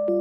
My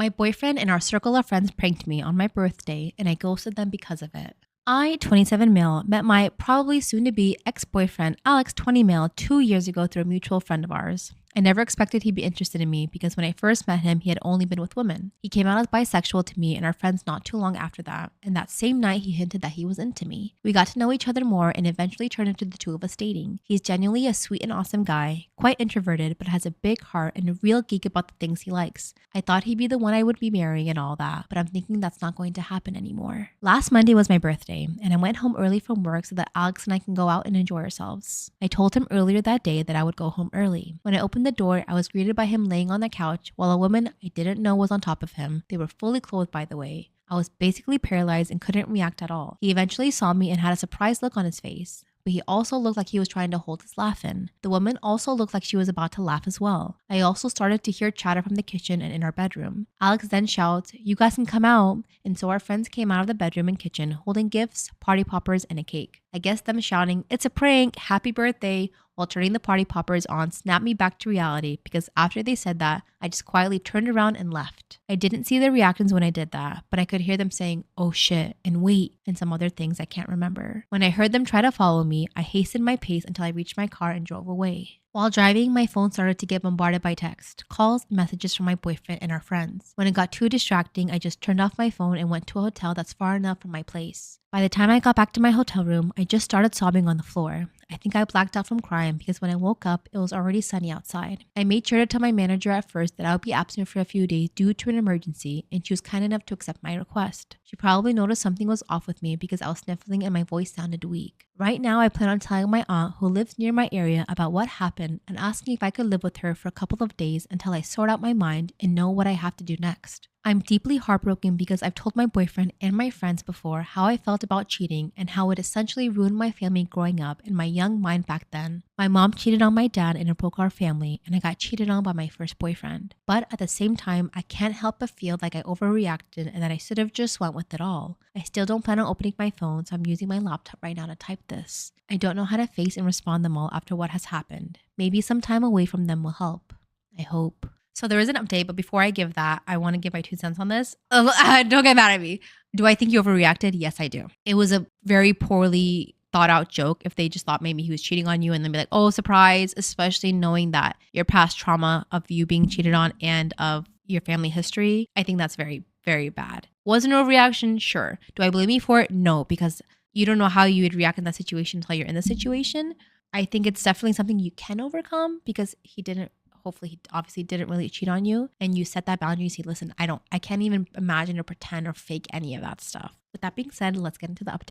boyfriend and our circle of friends pranked me on my birthday, and I ghosted them because of it. I, 27 male, met my probably soon to be ex boyfriend, Alex, 20 male, 2 years ago through a mutual friend of ours. I never expected he'd be interested in me because when I first met him, he had only been with women. He came out as bisexual to me and our friends not too long after that, and that same night he hinted that he was into me. We got to know each other more and eventually turned into the two of us dating. He's genuinely a sweet and awesome guy, quite introverted, but has a big heart and a real geek about the things he likes. I thought he'd be the one I would be marrying and all that, but I'm thinking that's not going to happen anymore. Last Monday was my birthday, and I went home early from work so that Alex and I can go out and enjoy ourselves. I told him earlier that day that I would go home early. When I opened the door, I was greeted by him laying on the couch while a woman I didn't know was on top of him. They were fully clothed, by the way. I was basically paralyzed and couldn't react at all. He eventually saw me and had a surprised look on his face, but he also looked like he was trying to hold his laugh in. The woman also looked like she was about to laugh as well. I also started to hear chatter from the kitchen and in our bedroom. Alex then shouts, "You guys can come out." And so our friends came out of the bedroom and kitchen holding gifts, party poppers, and a cake. I guess them shouting, "It's a prank, happy birthday," while turning the party poppers on snapped me back to reality because after they said that, I just quietly turned around and left. I didn't see their reactions when I did that, but I could hear them saying, "Oh shit," and "wait," and some other things I can't remember. When I heard them try to follow me, I hastened my pace until I reached my car and drove away. While driving, my phone started to get bombarded by text, calls, and messages from my boyfriend and our friends. When it got too distracting, I just turned off my phone and went to a hotel that's far enough from my place. By the time I got back to my hotel room, I just started sobbing on the floor. I think I blacked out from crying because when I woke up, it was already sunny outside. I made sure to tell my manager at first that I would be absent for a few days due to an emergency, and she was kind enough to accept my request. She probably noticed something was off with me because I was sniffling and my voice sounded weak. Right now, I plan on telling my aunt, who lives near my area, about what happened and asking if I could live with her for a couple of days until I sort out my mind and know what I have to do next. I'm deeply heartbroken because I've told my boyfriend and my friends before how I felt about cheating and how it essentially ruined my family growing up and my young mind back then. My mom cheated on my dad and it broke our family, and I got cheated on by my first boyfriend. But at the same time, I can't help but feel like I overreacted and that I should have just went with it all. I still don't plan on opening my phone, so I'm using my laptop right now to type this. I don't know how to face and respond them all after what has happened. Maybe some time away from them will help. I hope. So there is an update, but before I give that, I want to give my 2 cents on this. Don't get mad at me. Do I think you overreacted? Yes, I do. It was a very poorly thought out joke if they just thought maybe he was cheating on you and then be like, "Oh, surprise," especially knowing that your past trauma of you being cheated on and of your family history. I think that's very, very bad. Was an overreaction? Sure. Do I blame you for it? No, because you don't know how you would react in that situation until you're in the situation. I think it's definitely something you can overcome because hopefully he obviously didn't really cheat on you, and you set that boundary. You say, "Listen, I can't even imagine or pretend or fake any of that stuff." With that being said, let's get into the update.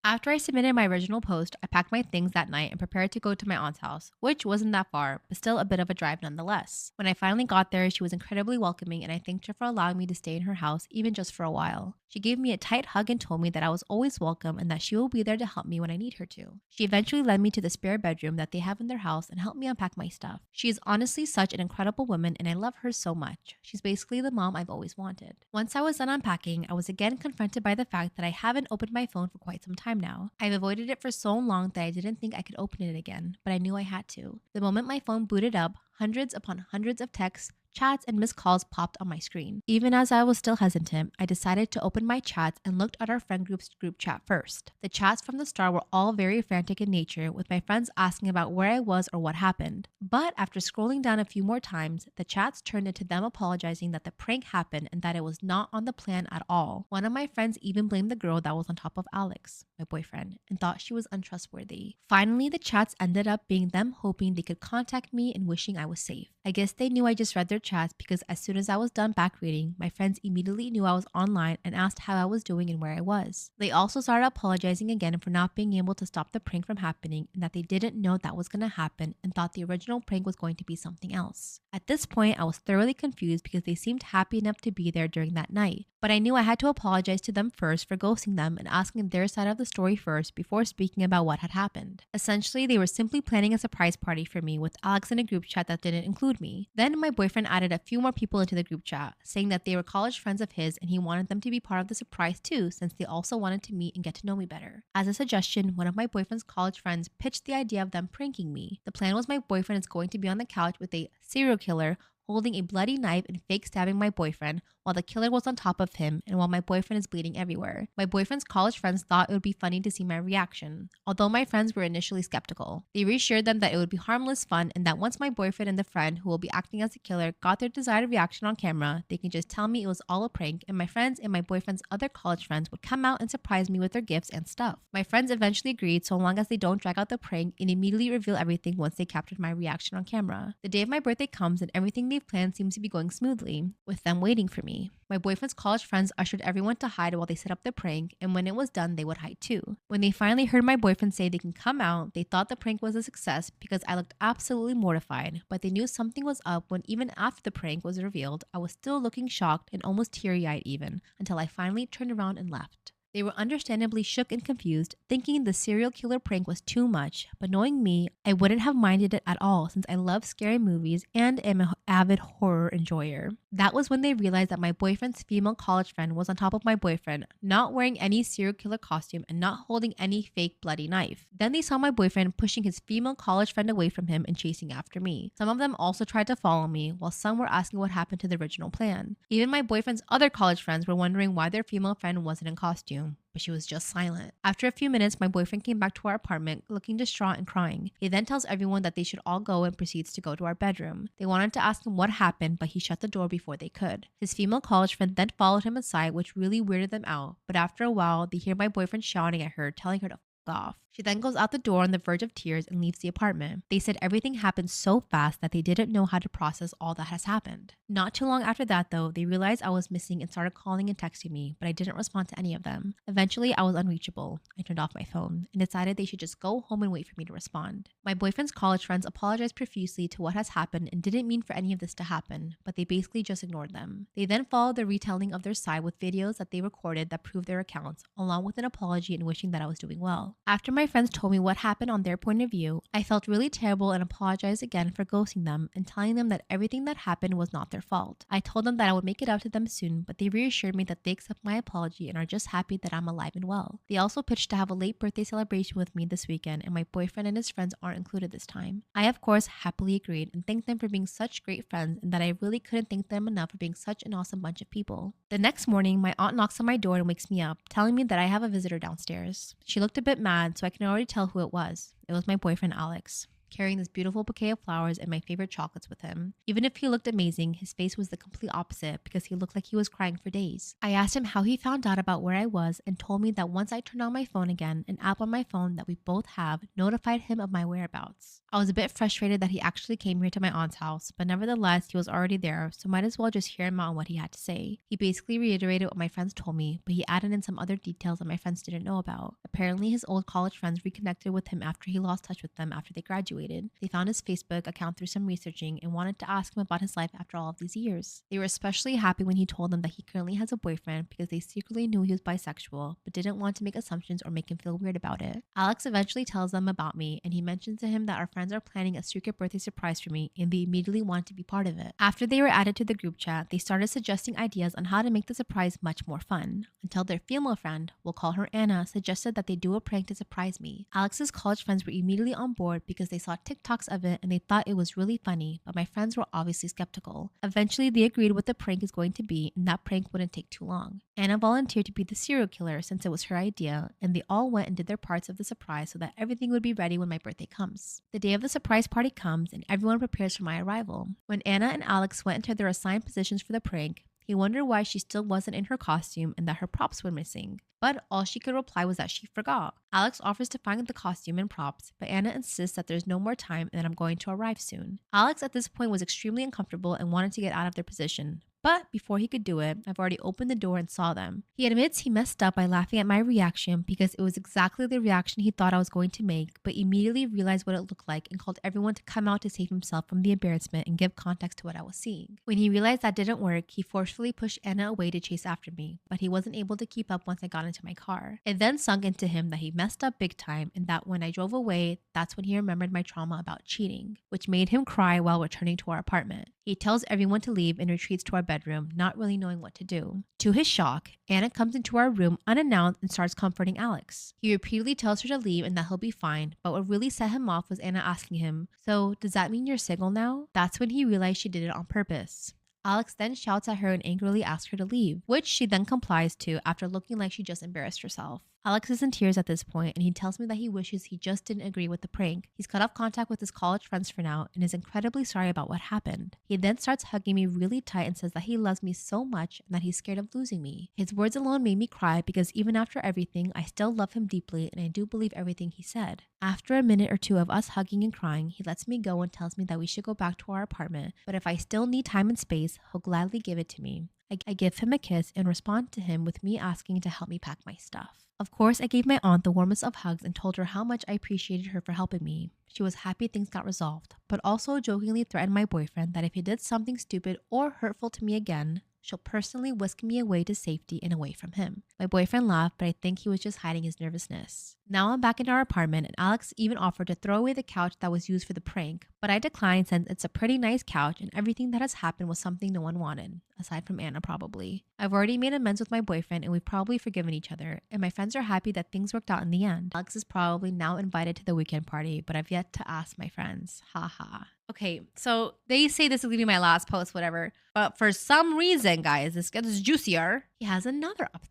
After I submitted my original post, I packed my things that night and prepared to go to my aunt's house, which wasn't that far, but still a bit of a drive nonetheless. When I finally got there, she was incredibly welcoming and I thanked her for allowing me to stay in her house even just for a while. She gave me a tight hug and told me that I was always welcome and that she will be there to help me when I need her to. She eventually led me to the spare bedroom that they have in their house and helped me unpack my stuff. She is honestly such an incredible woman and I love her so much. She's basically the mom I've always wanted. Once I was done unpacking, I was again confronted by the fact that I haven't opened my phone for quite some time now. I've avoided it for so long that I didn't think I could open it again, but I knew I had to. The moment my phone booted up, hundreds upon hundreds of texts, chats, and missed calls popped on my screen. Even as I was still hesitant, I decided to open my chats and looked at our friend group's group chat first. The chats from the start were all very frantic in nature, with my friends asking about where I was or what happened. But after scrolling down a few more times, the chats turned into them apologizing that the prank happened and that it was not on the plan at all. One of my friends even blamed the girl that was on top of Alex, my boyfriend, and thought she was untrustworthy. Finally, the chats ended up being them hoping they could contact me and wishing I was safe. I guess they knew I just read their chats because as soon as I was done back reading, my friends immediately knew I was online and asked how I was doing and where I was. They also started apologizing again for not being able to stop the prank from happening and that they didn't know that was going to happen and thought the original prank was going to be something else. At this point, I was thoroughly confused because they seemed happy enough to be there during that night, but I knew I had to apologize to them first for ghosting them and asking their side of the story first before speaking about what had happened. Essentially, they were simply planning a surprise party for me with Alex in a group chat that didn't include include me. Then my boyfriend added a few more people into the group chat, saying that they were college friends of his and he wanted them to be part of the surprise too, since they also wanted to meet and get to know me better. As a suggestion, one of my boyfriend's college friends pitched the idea of them pranking me. The plan was my boyfriend is going to be on the couch with a serial killer holding a bloody knife and fake stabbing my boyfriend while the killer was on top of him and while my boyfriend is bleeding everywhere. My boyfriend's college friends thought it would be funny to see my reaction, although my friends were initially skeptical. They reassured them that it would be harmless fun and that once my boyfriend and the friend who will be acting as the killer got their desired reaction on camera, they can just tell me it was all a prank and my friends and my boyfriend's other college friends would come out and surprise me with their gifts and stuff. My friends eventually agreed so long as they don't drag out the prank and immediately reveal everything once they captured my reaction on camera. The day of my birthday comes and everything they've planned seems to be going smoothly, with them waiting for me. My boyfriend's college friends ushered everyone to hide while they set up the prank, and when it was done, they would hide too. When they finally heard my boyfriend say they can come out, they thought the prank was a success because I looked absolutely mortified, but they knew something was up when even after the prank was revealed, I was still looking shocked and almost teary-eyed even, until I finally turned around and left. They were understandably shook and confused, thinking the serial killer prank was too much, but knowing me, I wouldn't have minded it at all since I love scary movies and am an avid horror enjoyer. That was when they realized that my boyfriend's female college friend was on top of my boyfriend, not wearing any serial killer costume and not holding any fake bloody knife. Then they saw my boyfriend pushing his female college friend away from him and chasing after me. Some of them also tried to follow me, while some were asking what happened to the original plan. Even my boyfriend's other college friends were wondering why their female friend wasn't in costume, but she was just silent. After a few minutes, my boyfriend came back to our apartment looking distraught and crying. He then tells everyone that they should all go and proceeds to go to our bedroom. They wanted to ask him what happened, but he shut the door before they could. His female college friend then followed him inside, which really weirded them out, but after a while, they hear my boyfriend shouting at her, telling her to off. She then goes out the door on the verge of tears and leaves the apartment. They said everything happened so fast that they didn't know how to process all that has happened. Not too long after that though, they realized I was missing and started calling and texting me, but I didn't respond to any of them. Eventually, I was unreachable. I turned off my phone and decided they should just go home and wait for me to respond. My boyfriend's college friends apologized profusely to what has happened and didn't mean for any of this to happen, but they basically just ignored them. They then followed the retelling of their side with videos that they recorded that proved their accounts, along with an apology and wishing that I was doing well. After my friends told me what happened on their point of view, I felt really terrible and apologized again for ghosting them and telling them that everything that happened was not their fault. I told them that I would make it up to them soon, but they reassured me that they accept my apology and are just happy that I'm alive and well. They also pitched to have a late birthday celebration with me this weekend, and my boyfriend and his friends aren't included this time. I of course happily agreed and thanked them for being such great friends and that I really couldn't thank them enough for being such an awesome bunch of people. The next morning, my aunt knocks on my door and wakes me up, telling me that I have a visitor downstairs. She looked a bit mad, so I can already tell who it was. It was my boyfriend Alex, carrying this beautiful bouquet of flowers and my favorite chocolates with him. Even if he looked amazing, his face was the complete opposite because he looked like he was crying for days. I asked him how he found out about where I was and told me that once I turned on my phone again, an app on my phone that we both have notified him of my whereabouts. I was a bit frustrated that he actually came here to my aunt's house, but nevertheless, he was already there, so might as well just hear him out on what he had to say. He basically reiterated what my friends told me, but he added in some other details that my friends didn't know about. Apparently, his old college friends reconnected with him after he lost touch with them after they graduated. They found his Facebook account through some researching and wanted to ask him about his life after all of these years. They were especially happy when he told them that he currently has a boyfriend because they secretly knew he was bisexual, but didn't want to make assumptions or make him feel weird about it. Alex eventually tells them about me, and he mentions to him that our friends are planning a secret birthday surprise for me and they immediately want to be part of it. After they were added to the group chat, they started suggesting ideas on how to make the surprise much more fun, until their female friend, we'll call her Anna, suggested that they do a prank to surprise me. Alex's college friends were immediately on board because they saw TikToks of it and they thought it was really funny, but my friends were obviously skeptical. Eventually, they agreed what the prank is going to be, and that prank wouldn't take too long. Anna volunteered to be the serial killer since it was her idea, and they all went and did their parts of the surprise so that everything would be ready when my birthday comes. The day of the surprise party comes, and everyone prepares for my arrival. When Anna and Alex went into their assigned positions for the prank, he wondered why she still wasn't in her costume and that her props were missing. But all she could reply was that she forgot. Alex offers to find the costume and props, but Anna insists that there's no more time and that I'm going to arrive soon. Alex at this point was extremely uncomfortable and wanted to get out of their position, But before he could do it, I've already opened the door and saw them. He admits he messed up by laughing at my reaction because it was exactly the reaction he thought I was going to make, but immediately realized what it looked like and called everyone to come out to save himself from the embarrassment and give context to what I was seeing. When he realized that didn't work, he forcefully pushed Anna away to chase after me, but he wasn't able to keep up once I got into my car. It then sunk into him that he messed up big time and that when I drove away, that's when he remembered my trauma about cheating, which made him cry while returning to our apartment. He tells everyone to leave and retreats to our bedroom, not really knowing what to do. To his shock, Anna comes into our room unannounced and starts comforting Alex. He repeatedly tells her to leave and that he'll be fine, but what really set him off was Anna asking him, "So, does that mean you're single now?" That's when he realized she did it on purpose. Alex then shouts at her and angrily asks her to leave, which she then complies to after looking like she just embarrassed herself. Alex is in tears at this point and he tells me that he wishes he just didn't agree with the prank. He's cut off contact with his college friends for now and is incredibly sorry about what happened. He then starts hugging me really tight and says that he loves me so much and that he's scared of losing me. His words alone made me cry because even after everything, I still love him deeply and I do believe everything he said. After a minute or two of us hugging and crying, he lets me go and tells me that we should go back to our apartment, but if I still need time and space, he'll gladly give it to me. I give him a kiss and respond to him with me asking to help me pack my stuff. Of course, I gave my aunt the warmest of hugs and told her how much I appreciated her for helping me. She was happy things got resolved, but also jokingly threatened my boyfriend that if he did something stupid or hurtful to me again, she'll personally whisk me away to safety and away from him. My boyfriend laughed, but I think he was just hiding his nervousness. Now I'm back in our apartment and Alex even offered to throw away the couch that was used for the prank, but I declined since it's a pretty nice couch and everything that has happened was something no one wanted, aside from Anna probably. I've already made amends with my boyfriend and we've probably forgiven each other, and my friends are happy that things worked out in the end. Alex is probably now invited to the weekend party, but I've yet to ask my friends. Haha. Okay, so they say this is gonna be my last post, whatever. But for some reason, guys, this gets juicier. He has another update.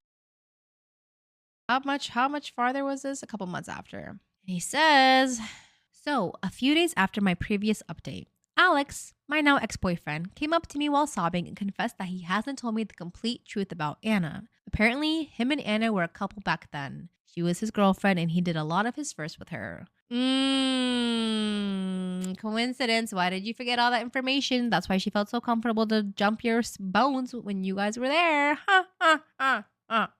How much farther was this? A couple months after. And he says, so a few days after my previous update, Alex, my now ex-boyfriend, came up to me while sobbing and confessed that he hasn't told me the complete truth about Anna. Apparently, him and Anna were a couple back then. She was his girlfriend and he did a lot of his first with her. Coincidence. Why did you forget all that information? That's why she felt so comfortable to jump your bones when you guys were there. Ha, ha, ha, ha.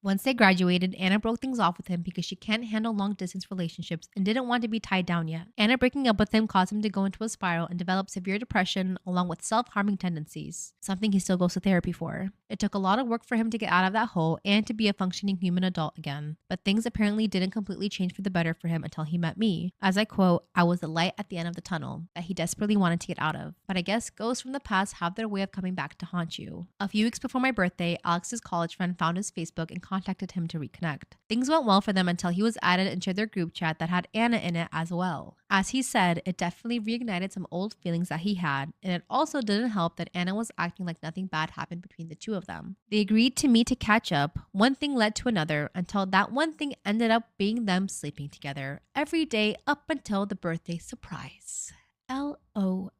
Once they graduated, Anna broke things off with him because she can't handle long-distance relationships and didn't want to be tied down yet. Anna breaking up with him caused him to go into a spiral and develop severe depression along with self-harming tendencies, something he still goes to therapy for. It took a lot of work for him to get out of that hole and to be a functioning human adult again, but things apparently didn't completely change for the better for him until he met me. As I quote, I was the light at the end of the tunnel that he desperately wanted to get out of. But I guess ghosts from the past have their way of coming back to haunt you. A few weeks before my birthday, Alex's college friend found his Facebook and contacted him to reconnect. Things went well for them until he was added into their group chat that had Anna in it as well. As he said, it definitely reignited some old feelings that he had, and it also didn't help that Anna was acting like nothing bad happened between the two of them. They agreed to meet to catch up. One thing led to another until that one thing ended up being them sleeping together every day up until the birthday surprise. LOL.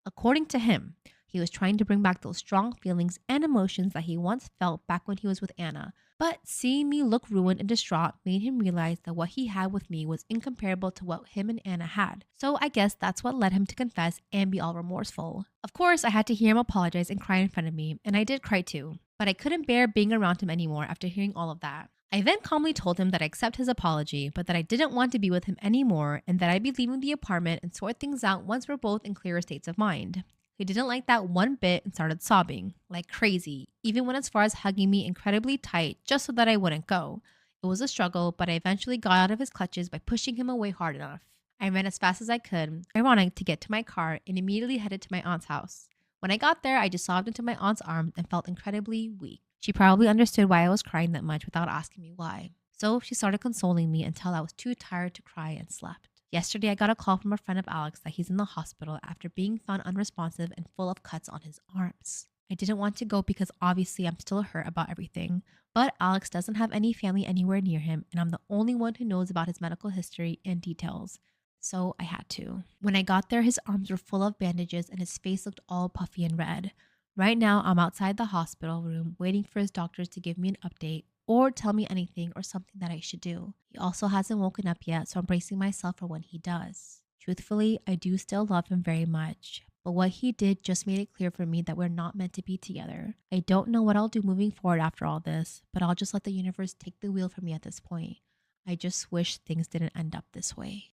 According to him, he was trying to bring back those strong feelings and emotions that he once felt back when he was with Anna. But seeing me look ruined and distraught made him realize that what he had with me was incomparable to what him and Anna had. So I guess that's what led him to confess and be all remorseful. Of course, I had to hear him apologize and cry in front of me, and I did cry too. But I couldn't bear being around him anymore after hearing all of that. I then calmly told him that I accept his apology, but that I didn't want to be with him anymore and that I'd be leaving the apartment and sort things out once we're both in clearer states of mind. He didn't like that one bit and started sobbing, like crazy, even went as far as hugging me incredibly tight just so that I wouldn't go. It was a struggle, but I eventually got out of his clutches by pushing him away hard enough. I ran as fast as I could, ironic, to get to my car and immediately headed to my aunt's house. When I got there, I just sobbed into my aunt's arms and felt incredibly weak. She probably understood why I was crying that much without asking me why. So she started consoling me until I was too tired to cry and slept. Yesterday, I got a call from a friend of Alex that he's in the hospital after being found unresponsive and full of cuts on his arms. I didn't want to go because obviously I'm still hurt about everything, but Alex doesn't have any family anywhere near him and I'm the only one who knows about his medical history and details. So I had to. When I got there, his arms were full of bandages and his face looked all puffy and red. Right now, I'm outside the hospital room waiting for his doctors to give me an update or tell me anything or something that I should do. He also hasn't woken up yet, so I'm bracing myself for when he does. Truthfully, I do still love him very much, But what he did just made it clear for me that we're not meant to be together. I don't know what I'll do moving forward after all this, but I'll just let the universe take the wheel for me at this point. I just wish things didn't end up this way.